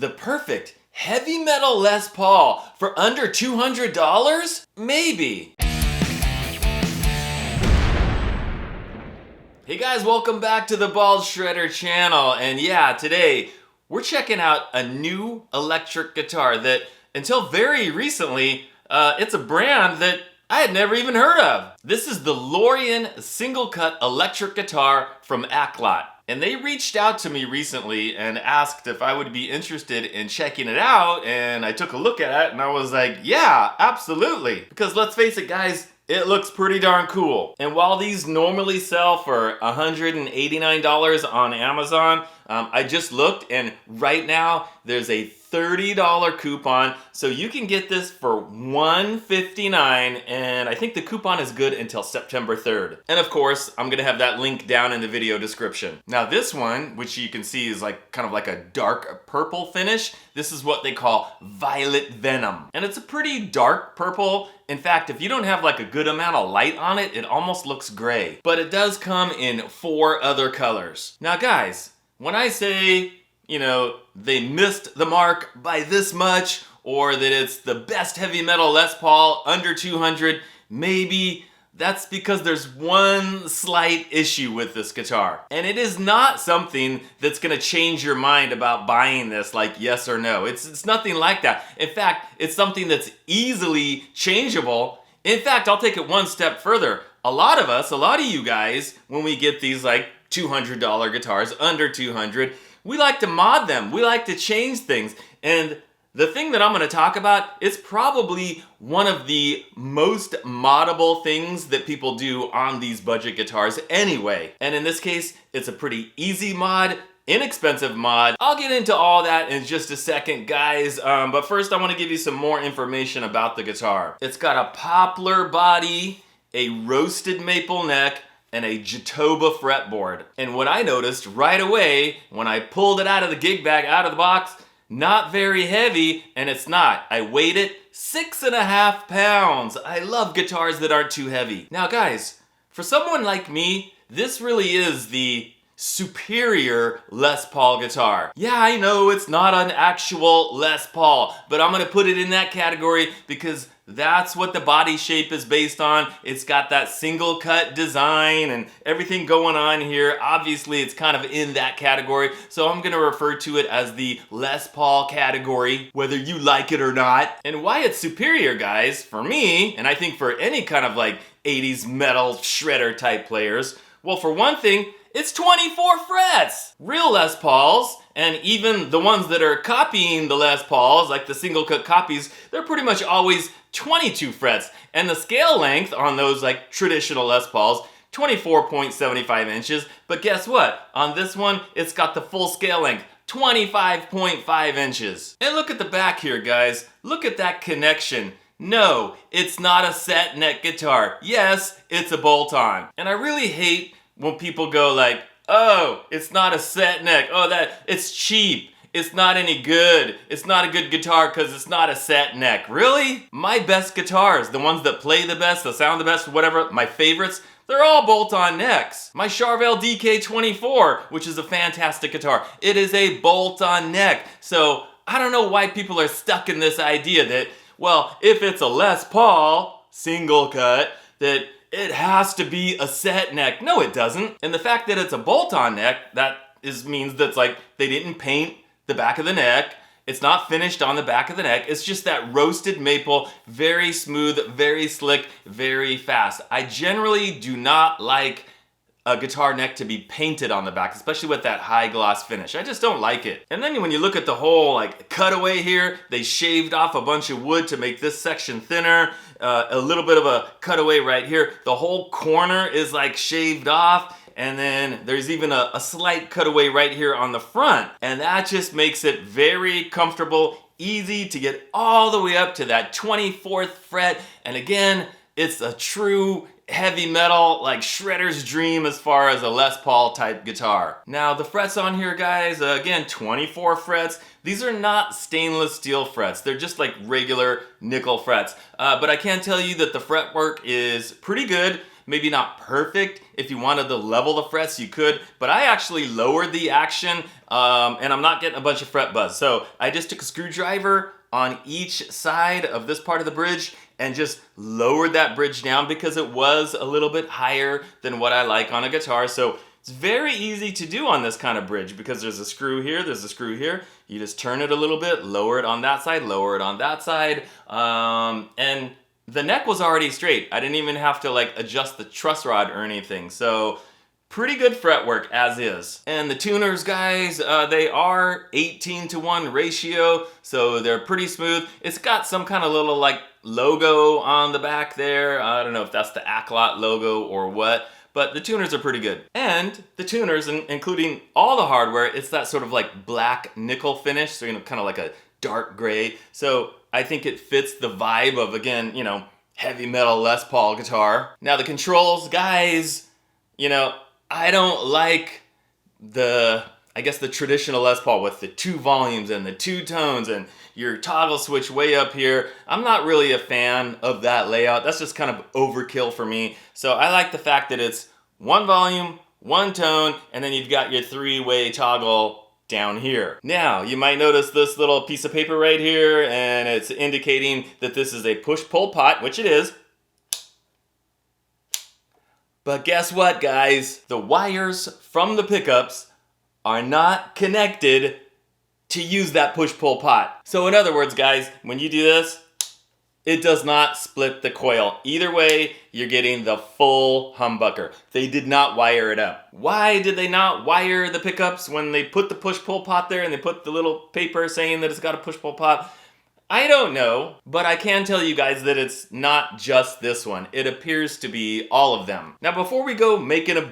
the perfect heavy metal Les Paul for under $200? Maybe. Hey guys, welcome back to the Bald Shredder channel. And yeah, today we're checking out a new electric guitar that until very recently, it's a brand that I had never even heard of. This is the Lorien single cut electric guitar from Aklot. And they reached out to me recently and asked if I would be interested in checking it out. And I took a look at it and I was like, yeah, absolutely. Because let's face it guys, it looks pretty darn cool. And while these normally sell for $189 on Amazon, I just looked and right now there's a $30 coupon, so you can get this for $159, and I think the coupon is good until September 3rd. And of course, I'm gonna have that link down in the video description. Now this one, which you can see is like kind of like a dark purple finish, this is what they call Violet Venom. And it's a pretty dark purple. In fact, if you don't have like a good amount of light on it, it almost looks gray. But it does come in 4 other colors. Now guys, when I say, you know, they missed the mark by this much, or that it's the best heavy metal Les Paul under 200, maybe that's because there's one slight issue with this guitar. And it is not something that's gonna change your mind about buying this, like yes or no. It's nothing like that. In fact, it's something that's easily changeable. In fact, I'll take it one step further. A lot of you guys, when we get these like $200 guitars, under 200, we like to mod them. We like to change things. And the thing that I'm going to talk about is probably one of the most moddable things that people do on these budget guitars anyway. And in this case, it's a pretty easy mod, inexpensive mod. I'll get into all that in just a second, guys. But first, I want to give you some more information about the guitar. It's got a poplar body, a roasted maple neck, and a Jatoba fretboard. And what I noticed right away when I pulled it out of the gig bag, out of the box, not very heavy, and it's not. I weighed it 6.5 pounds. I love guitars that aren't too heavy. Now guys, for someone like me, this really is the superior Les Paul guitar. Yeah, I know it's not an actual Les Paul, but I'm gonna put it in that category because that's what the body shape is based on. It's got that single cut design and everything going on here. Obviously, it's kind of in that category. So I'm gonna refer to it as the Les Paul category, whether you like it or not. And why it's superior, guys, for me, and I think for any kind of like 80s metal shredder type players, well, for one thing, it's 24 frets! Real Les Pauls, and even the ones that are copying the Les Pauls, like the single cut copies, they're pretty much always 22 frets. And the scale length on those like traditional Les Pauls, 24.75 inches. But guess what? On this one, it's got the full scale length, 25.5 inches. And look at the back here, guys. Look at that connection. No, it's not a set neck guitar. Yes, it's a bolt-on. And I really hate when people go like, oh, it's not a set neck. Oh, it's cheap. It's not any good. It's not a good guitar because it's not a set neck. Really? My best guitars, the ones that play the best, that sound the best, whatever, my favorites, they're all bolt-on necks. My Charvel DK24, which is a fantastic guitar, it is a bolt-on neck. So I don't know why people are stuck in this idea that, well, if it's a Les Paul single cut, that it has to be a set neck. No, it doesn't. And the fact that it's a bolt-on neck, means that's like they didn't paint the back of the neck. It's not finished on the back of the neck. It's just that roasted maple, very smooth, very slick, very fast. I generally do not like a guitar neck to be painted on the back, especially with that high gloss finish. I just don't like it. And then when you look at the whole like cutaway here, they shaved off a bunch of wood to make this section thinner. A little bit of a cutaway right here. The whole corner is like shaved off. And then there's even a slight cutaway right here on the front. And that just makes it very comfortable, easy to get all the way up to that 24th fret. And again, it's a true heavy metal, like shredder's dream as far as a Les Paul type guitar. Now the frets on here, guys, again, 24 frets. These are not stainless steel frets. They're just like regular nickel frets. But I can tell you that the fretwork is pretty good. maybe not perfect. If you wanted to level the frets, you could, but I actually lowered the action, and I'm not getting a bunch of fret buzz. So I just took a screwdriver on each side of this part of the bridge and just lowered that bridge down because it was a little bit higher than what I like on a guitar. So it's very easy to do on this kind of bridge because there's a screw here, there's a screw here. You just turn it a little bit, lower it on that side, lower it on that side, and the neck was already straight. I didn't even have to like adjust the truss rod or anything. So pretty good fretwork as is. And the tuners, guys, they are 18:1 ratio, so they're pretty smooth. It's got some kind of little like logo on the back there. I don't know if that's the Aklot logo or what, but the tuners are pretty good. And the tuners, including all the hardware, it's that sort of like black nickel finish, so kind of like a dark gray. So I think it fits the vibe of, again, heavy metal Les Paul guitar. Now the controls, guys, I don't like the traditional Les Paul with the 2 volumes and the 2 tones and your toggle switch way up here. I'm not really a fan of that layout. That's just kind of overkill for me. So I like the fact that it's 1 volume, 1 tone, and then you've got your 3-way toggle down here. Now, you might notice this little piece of paper right here, and it's indicating that this is a push-pull pot, which it is. But guess what, guys? The wires from the pickups are not connected to use that push-pull pot. So in other words, guys, when you do this, it does not split the coil. Either way, you're getting the full humbucker. They did not wire it up. Why did they not wire the pickups when they put the push-pull pot there and they put the little paper saying that it's got a push-pull pot? I don't know, but I can tell you guys that it's not just this one. It appears to be all of them. Now, before we go making a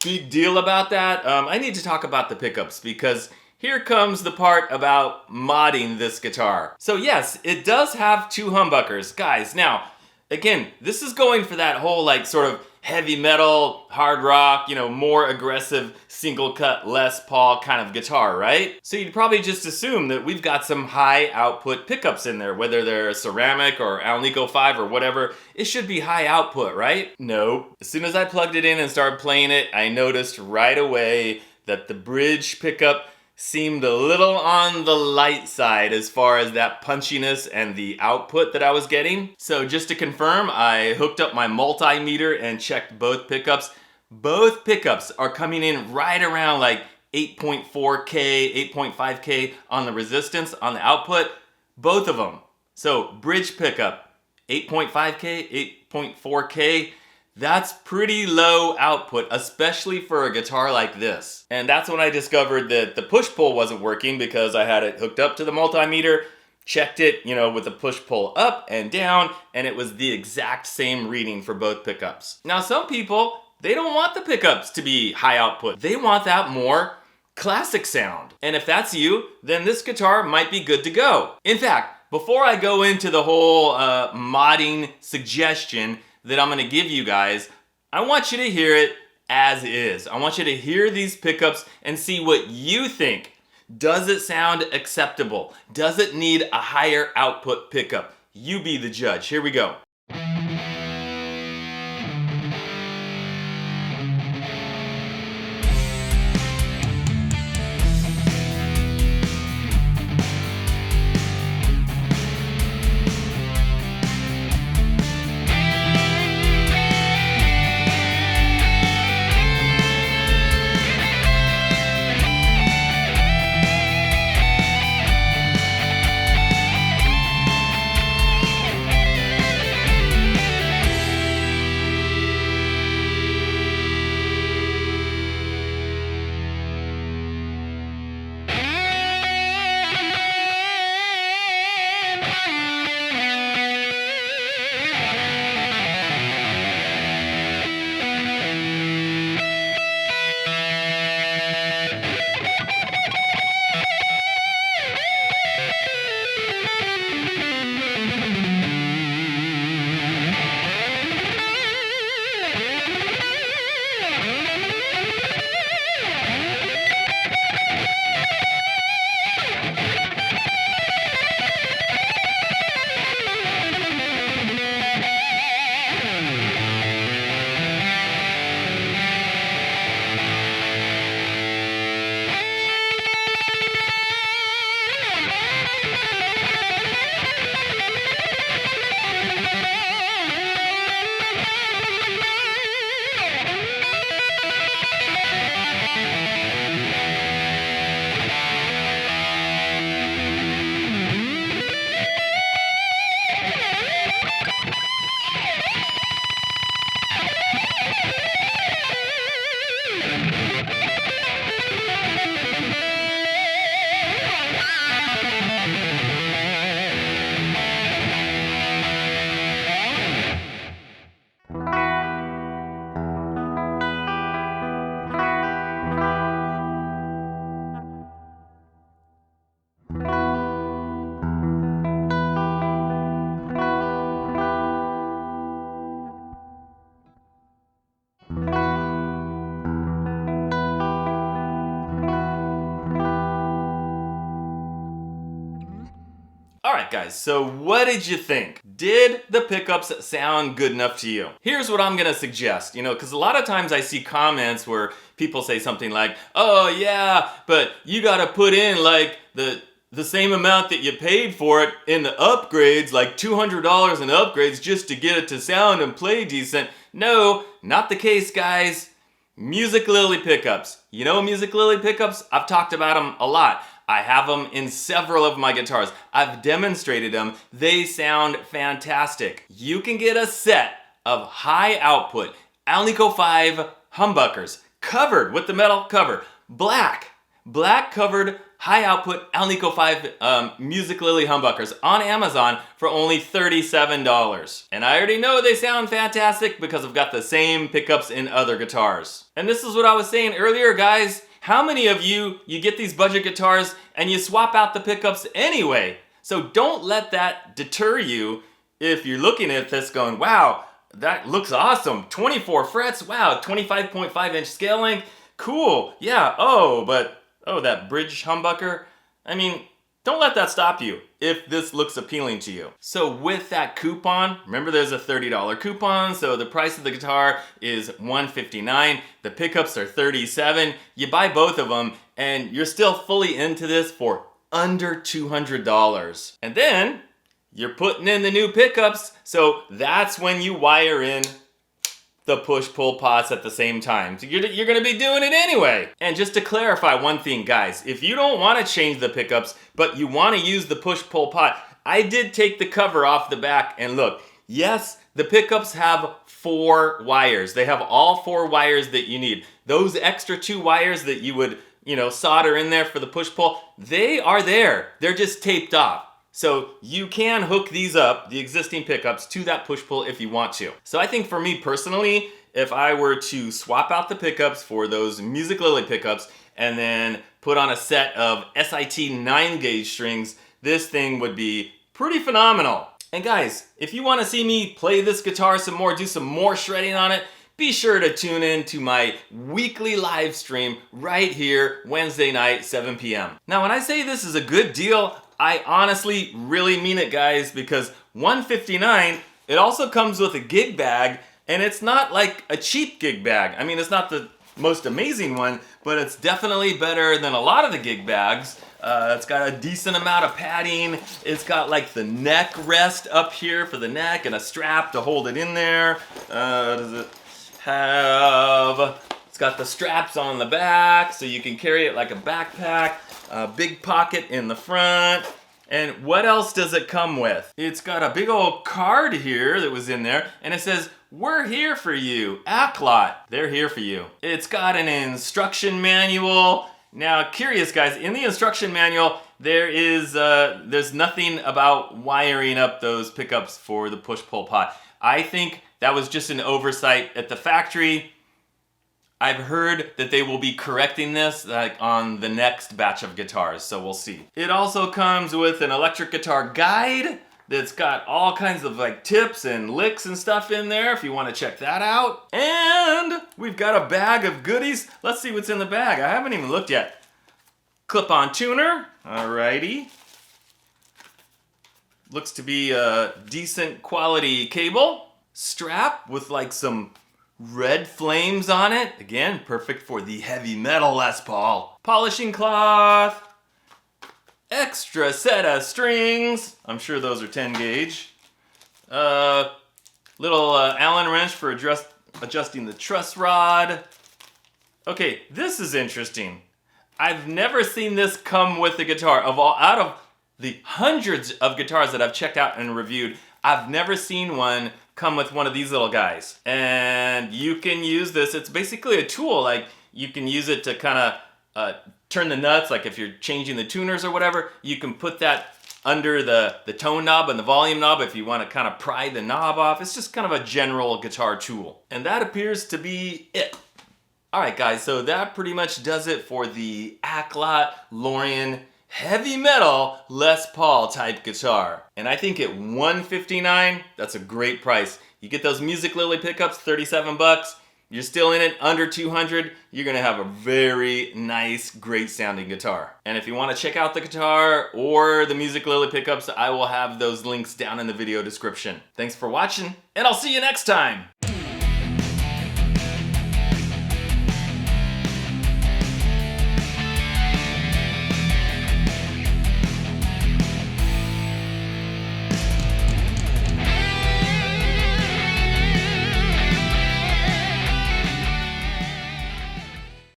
big deal about that, I need to talk about the pickups because here comes the part about modding this guitar. So yes, it does have 2 humbuckers. Guys, now, again, this is going for that whole like sort of heavy metal, hard rock, more aggressive single cut Les Paul kind of guitar, right? So you'd probably just assume that we've got some high output pickups in there, whether they're ceramic or Alnico 5 or whatever, it should be high output, right? No. As soon as I plugged it in and started playing it, I noticed right away that the bridge pickup seemed a little on the light side as far as that punchiness and the output that I was getting. So just to confirm, I hooked up my multimeter and checked both pickups. Both pickups are coming in right around like 8.4K, 8.5K on the resistance, on the output, both of them. So bridge pickup, 8.5K, 8.4K. That's pretty low output, especially for a guitar like this. And that's when I discovered that the push-pull wasn't working because I had it hooked up to the multimeter, checked it, with the push-pull up and down, and it was the exact same reading for both pickups. Now, some people, they don't want the pickups to be high output. They want that more classic sound. And if that's you, then this guitar might be good to go. In fact, before I go into the whole modding suggestion that I'm gonna give you guys, I want you to hear it as is. I want you to hear these pickups and see what you think. Does it sound acceptable? Does it need a higher output pickup? You be the judge. Here we go. Alright guys, so what did you think? Did the pickups sound good enough to you? Here's what I'm gonna suggest, because a lot of times I see comments where people say something like, oh yeah, but you gotta put in like the same amount that you paid for it in the upgrades, like $200 in upgrades just to get it to sound and play decent. No, not the case, guys. Musiclily Pickups. You know Musiclily Pickups? I've talked about them a lot. I have them in several of my guitars. I've demonstrated them. They sound fantastic. You can get a set of high output Alnico 5 humbuckers covered with the metal cover. Black covered high output Alnico 5 Musiclily humbuckers on Amazon for only $37. And I already know they sound fantastic because I've got the same pickups in other guitars. And this is what I was saying earlier, guys. How many of you get these budget guitars and you swap out the pickups anyway? So don't let that deter you if you're looking at this going, wow, that looks awesome. 24 frets, wow, 25.5 inch scale length, cool, yeah, that bridge humbucker. I mean, don't let that stop you if this looks appealing to you. So with that coupon, remember there's a $30 coupon, so the price of the guitar is $159. The pickups are $37. You buy both of them and you're still fully into this for under $200. And then you're putting in the new pickups, so that's when you wire in the push-pull pots at the same time. So you're gonna be doing it anyway. And just to clarify one thing, guys, if you don't wanna change the pickups, but you wanna use the push-pull pot, I did take the cover off the back and look, yes, the pickups have 4 wires. They have all 4 wires that you need. Those extra 2 wires that you would, solder in there for the push-pull, they are there. They're just taped off. So you can hook these up, the existing pickups, to that push-pull if you want to. So I think for me personally, if I were to swap out the pickups for those Musiclily pickups and then put on a set of S.I.T 9-gauge strings, this thing would be pretty phenomenal. And guys, if you want to see me play this guitar some more, do some more shredding on it, be sure to tune in to my weekly live stream right here, Wednesday night, 7 p.m. Now when I say this is a good deal, I honestly really mean it, guys, because $159, it also comes with a gig bag, and it's not like a cheap gig bag. I mean, it's not the most amazing one, but it's definitely better than a lot of the gig bags. It's got a decent amount of padding. It's got like the neck rest up here for the neck and a strap to hold it in there. Does it have... It's got the straps on the back so you can carry it like a backpack. A big pocket in the front. And what else does it come with? It's got a big old card here that was in there, and it says, "We're here for you, Aklot." They're here for you. It's got an instruction manual. Now, curious guys, in the instruction manual, there's nothing about wiring up those pickups for the push-pull pot. I think that was just an oversight at the factory. I've heard that they will be correcting this on the next batch of guitars, so we'll see. It also comes with an electric guitar guide that's got all kinds of tips and licks and stuff in there if you want to check that out. And we've got a bag of goodies. Let's see what's in the bag. I haven't even looked yet. Clip-on tuner, alrighty. Looks to be a decent quality cable. Strap with some red flames on it. Again, perfect for the heavy metal Les Paul. Polishing cloth. extra set of strings. I'm sure those are 10 gauge. Little Allen wrench for adjusting the truss rod. Okay, this is interesting. I've never seen this come with the guitar. Out of the hundreds of guitars that I've checked out and reviewed, I've never seen one come with one of these little guys. And you can use this, it's basically a tool. Like, you can use it to kind of turn the nuts, like if you're changing the tuners or whatever, you can put that under the tone knob and the volume knob if you want to kind of pry the knob off. It's just kind of a general guitar tool. And that appears to be it. Alright guys, so that pretty much does it for the Aklot Lorien heavy metal Les Paul type guitar. And I think at $159, that's a great price. You get those Musiclily Pickups, 37 bucks. You're still in it, under 200, you're gonna have a very nice, great sounding guitar. And if you wanna check out the guitar or the Musiclily Pickups, I will have those links down in the video description. Thanks for watching, and I'll see you next time.